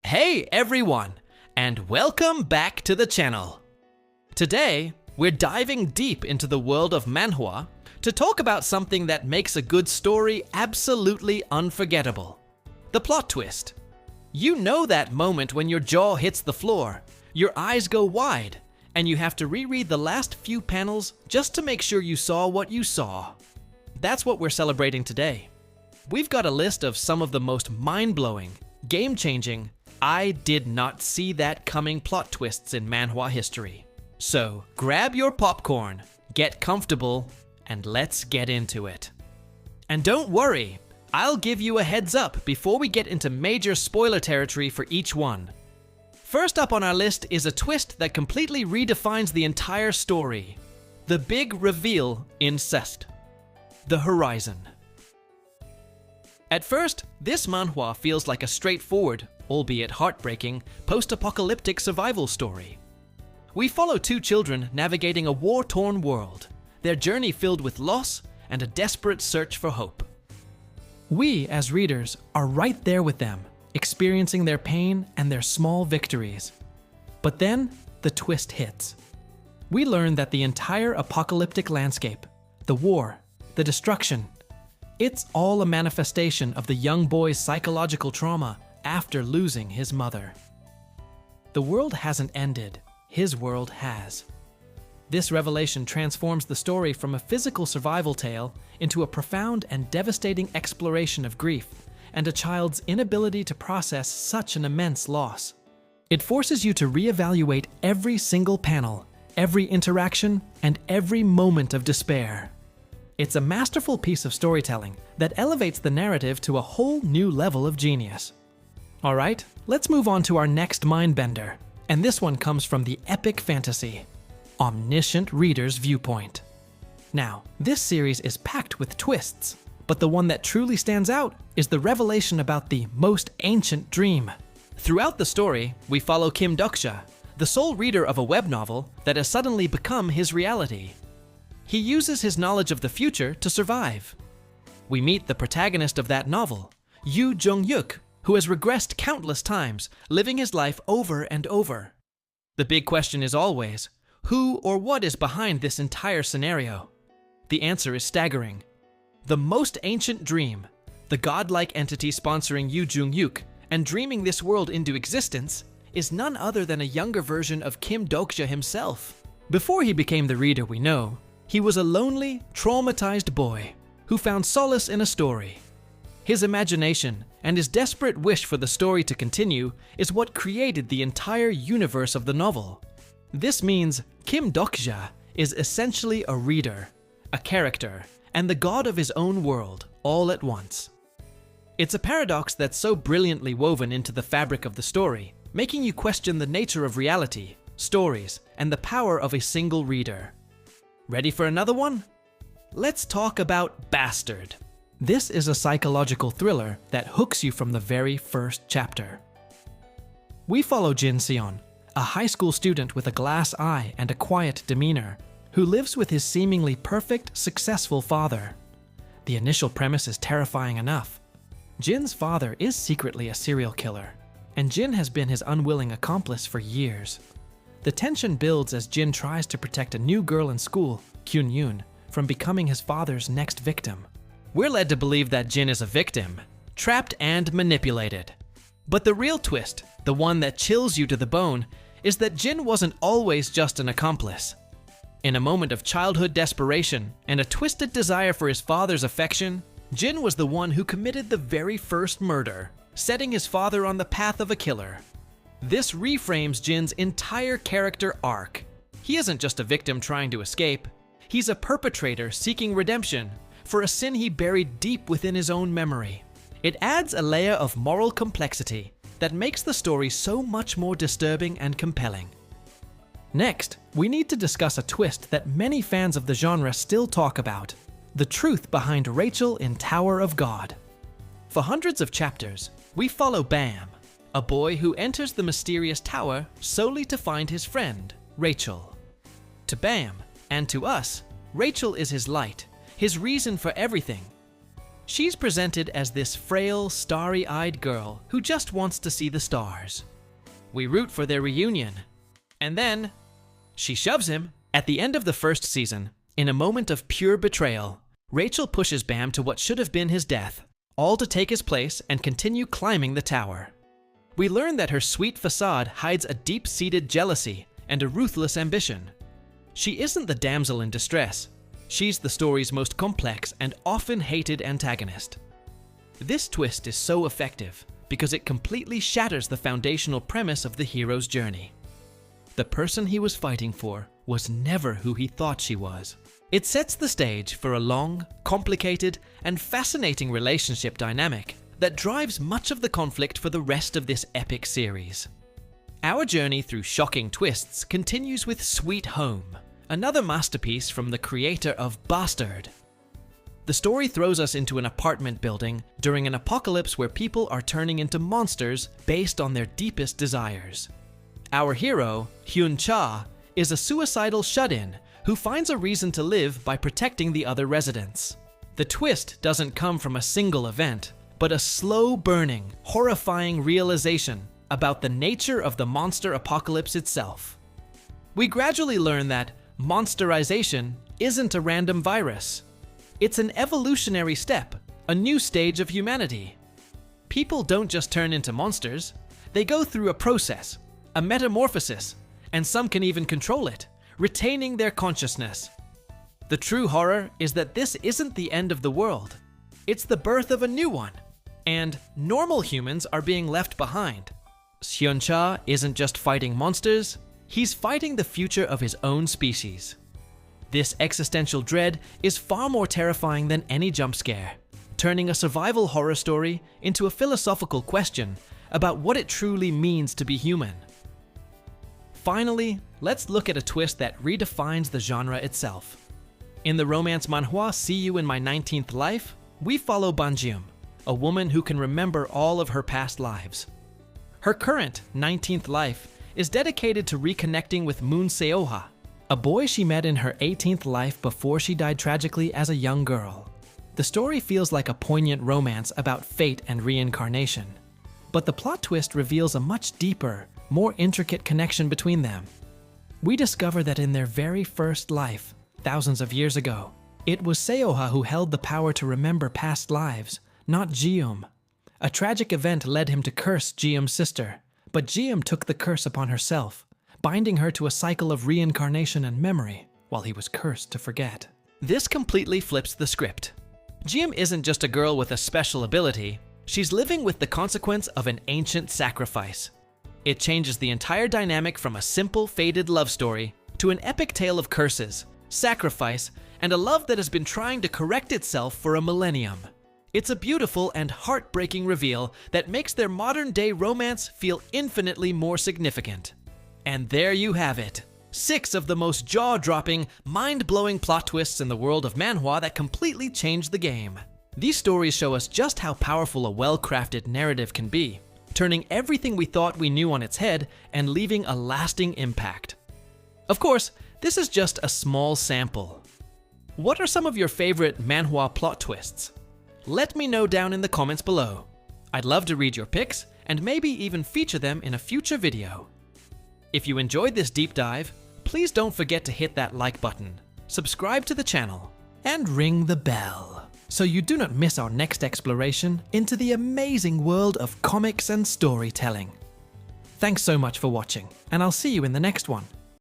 Hey everyone, and welcome back to the channel. Today, we're diving deep into the world of Manhwa to talk about something that makes a good story absolutely unforgettable. The plot twist. You know that moment when your jaw hits the floor, your eyes go wide, and you have to reread the last few panels just to make sure you saw what you saw. That's what we're celebrating today. We've got a list of some of the most mind-blowing, game-changing, I did not see that coming plot twists in Manhwa history. So grab your popcorn, get comfortable, and let's get into it. And don't worry, I'll give you a heads up before we get into major spoiler territory for each one. First up on our list is a twist that completely redefines the entire story. The big reveal in Cest. The Horizon. At first, this manhwa feels like a straightforward, albeit heartbreaking, post-apocalyptic survival story. We follow two children navigating a war-torn world, their journey filled with loss and a desperate search for hope. We, as readers, are right there with them, experiencing their pain and their small victories. But then, the twist hits. We learn that the entire apocalyptic landscape, the war, the destruction, it's all a manifestation of the young boy's psychological trauma after losing his mother. The world hasn't ended, his world has. This revelation transforms the story from a physical survival tale into a profound and devastating exploration of grief and a child's inability to process such an immense loss. It forces you to reevaluate every single panel, every interaction, and every moment of despair. It's a masterful piece of storytelling that elevates the narrative to a whole new level of genius. Alright, let's move on to our next mindbender, and this one comes from the epic fantasy, Omniscient Reader's Viewpoint. Now, this series is packed with twists, but the one that truly stands out is the revelation about the most ancient dream. Throughout the story, we follow Kim Doksha, the sole reader of a web novel that has suddenly become his reality. He uses his knowledge of the future to survive. We meet the protagonist of that novel, Yoo Jung-yuk, who has regressed countless times, living his life over and over. The big question is always, who or what is behind this entire scenario? The answer is staggering. The most ancient dream, the godlike entity sponsoring Yoo Jung-yuk and dreaming this world into existence, is none other than a younger version of Kim Doksha himself. Before he became the reader we know, he was a lonely, traumatized boy who found solace in a story. His imagination and his desperate wish for the story to continue is what created the entire universe of the novel. This means Kim Doksha is essentially a reader, a character, and the god of his own world, all at once. It's a paradox that's so brilliantly woven into the fabric of the story, making you question the nature of reality, stories, and the power of a single reader. Ready for another one? Let's talk about Bastard. This is a psychological thriller that hooks you from the very first chapter. We follow Jin Seon, a high school student with a glass eye and a quiet demeanor, who lives with his seemingly perfect, successful father. The initial premise is terrifying enough. Jin's father is secretly a serial killer, and Jin has been his unwilling accomplice for years. The tension builds as Jin tries to protect a new girl in school, Kyun Yoon, from becoming his father's next victim. We're led to believe that Jin is a victim, trapped and manipulated. But the real twist, the one that chills you to the bone, is that Jin wasn't always just an accomplice. In a moment of childhood desperation and a twisted desire for his father's affection, Jin was the one who committed the very first murder, setting his father on the path of a killer. This reframes Jin's entire character arc. He isn't just a victim trying to escape. He's a perpetrator seeking redemption for a sin he buried deep within his own memory. It adds a layer of moral complexity that makes the story so much more disturbing and compelling. Next, we need to discuss a twist that many fans of the genre still talk about: the truth behind Rachel in Tower of God. For hundreds of chapters, we follow Bam, a boy who enters the mysterious tower solely to find his friend, Rachel. To Bam, and to us, Rachel is his light, his reason for everything. She's presented as this frail, starry-eyed girl who just wants to see the stars. We root for their reunion. And then, she shoves him. At the end of the first season, in a moment of pure betrayal, Rachel pushes Bam to what should have been his death, all to take his place and continue climbing the tower. We learn that her sweet facade hides a deep-seated jealousy and a ruthless ambition. She isn't the damsel in distress. She's the story's most complex and often hated antagonist. This twist is so effective because it completely shatters the foundational premise of the hero's journey. The person he was fighting for was never who he thought she was. It sets the stage for a long, complicated, and fascinating relationship dynamic that drives much of the conflict for the rest of this epic series. Our journey through shocking twists continues with Sweet Home, another masterpiece from the creator of Bastard. The story throws us into an apartment building during an apocalypse where people are turning into monsters based on their deepest desires. Our hero, Hyun Cha, is a suicidal shut-in who finds a reason to live by protecting the other residents. The twist doesn't come from a single event, but a slow-burning, horrifying realization about the nature of the monster apocalypse itself. We gradually learn that monsterization isn't a random virus. It's an evolutionary step, a new stage of humanity. People don't just turn into monsters, they go through a process, a metamorphosis, and some can even control it, retaining their consciousness. The true horror is that this isn't the end of the world. It's the birth of a new one, and normal humans are being left behind. Hyun Cha isn't just fighting monsters, he's fighting the future of his own species. This existential dread is far more terrifying than any jump scare, turning a survival horror story into a philosophical question about what it truly means to be human. Finally, let's look at a twist that redefines the genre itself. In the romance manhwa See You in My 19th Life, we follow Banjum, a woman who can remember all of her past lives. Her current 19th life is dedicated to reconnecting with Moon Seoha, a boy she met in her 18th life before she died tragically as a young girl. The story feels like a poignant romance about fate and reincarnation, but the plot twist reveals a much deeper, more intricate connection between them. We discover that in their very first life, thousands of years ago, it was Seoha who held the power to remember past lives, not Jium. A tragic event led him to curse Jium's sister, but Jium took the curse upon herself, binding her to a cycle of reincarnation and memory, while he was cursed to forget. This completely flips the script. Jium isn't just a girl with a special ability, she's living with the consequence of an ancient sacrifice. It changes the entire dynamic from a simple, faded love story to an epic tale of curses, sacrifice, and a love that has been trying to correct itself for a millennium. It's a beautiful and heartbreaking reveal that makes their modern-day romance feel infinitely more significant. And there you have it. 6 of the most jaw-dropping, mind-blowing plot twists in the world of manhwa that completely changed the game. These stories show us just how powerful a well-crafted narrative can be, turning everything we thought we knew on its head and leaving a lasting impact. Of course, this is just a small sample. What are some of your favorite manhwa plot twists? Let me know down in the comments below. I'd love to read your picks and maybe even feature them in a future video. If you enjoyed this deep dive, please don't forget to hit that like button, subscribe to the channel, and ring the bell so you do not miss our next exploration into the amazing world of comics and storytelling. Thanks so much for watching, and I'll see you in the next one.